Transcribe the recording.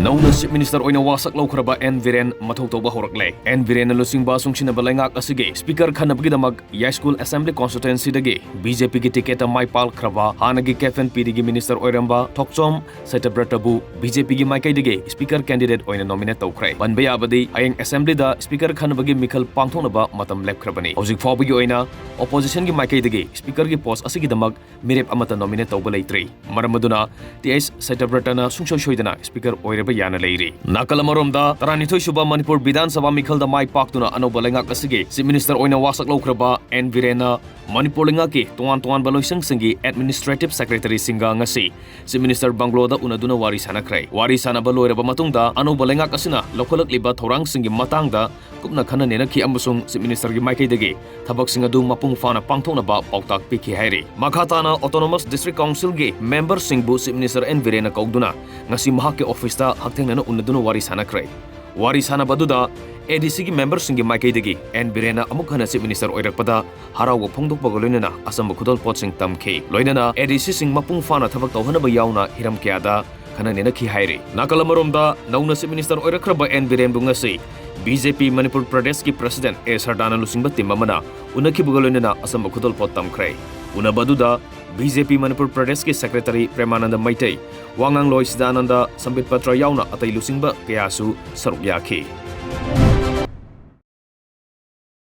Nauna Chief Minister oina wasak laukraba N Viren mathau tauba horakle. N Viren lusingba sungsinaba laingak asige Speaker khanabgidamag Yai School Assembly Constituency dagi BJP gi ticket mai pal khraba hanagi Cafen PDG Minister oiramba Thokchom Setabratabu BJP gi maikai dagi Speaker candidate oina nominate tawkhrai. Banbaya badi ayeng Assembly da Speaker khanabagi mikhal pangthonaba matam lepkhrabani. Hojik fawbagi oina opposition gi maikai dagi Speaker gi post asigi damag mirep amata nominate tawba leitri. Maramaduna TS Setabratana sungsoi soidana Speaker oira yana leiri. Nakalamaromda Taranithoi Suba Manipur Bidhan Sabha Mikhal Mai Paktuna Anoba Lengak Asigi Chief Minister oina wasak laukraba N Virena Manipur Lengaki tuan baloisang singi Administrative Secretary Singa ngasi Chief Minister Bangloda unaduna wari sanakrai. Wari sanaba loiraba matungda Anoba Lengak asina lokalak liba thorang singi matangda kupna khana nena ki amusung Chief Minister gi maikai dagi thabak singa du mapung fana pangthona ba pautak piki hairi. Makhatana Autonomous District Council gi member singbu Chief Minister N Virena kaugduna ngasi mahak ke office da haktengnana unaduna wari sanakrai. Wari sanabaduda ADC gi member singi maikai dagi N Virena amuk hana Chief Minister oirakpada harawa phongdokpa loinana asam khudol pot sing tamkhe loinana ADC sing mapung fana thabak tawhana ba yauna hiram kyada khana nena ki hairi. Nakalamaromda nauna Chief Minister oirakraba N Viren bungasi BJP Manipur Pradesh ki President A Sardana lusingba timamana unaki bugaloinana asam khudol pot tamkhrai. Unabaduda BJP Manipur Pradesh ki Secretary Premananda Maitai Wangang Lois Dananda Sambit Patra yauna atai lusingba kayasu saruk yaki.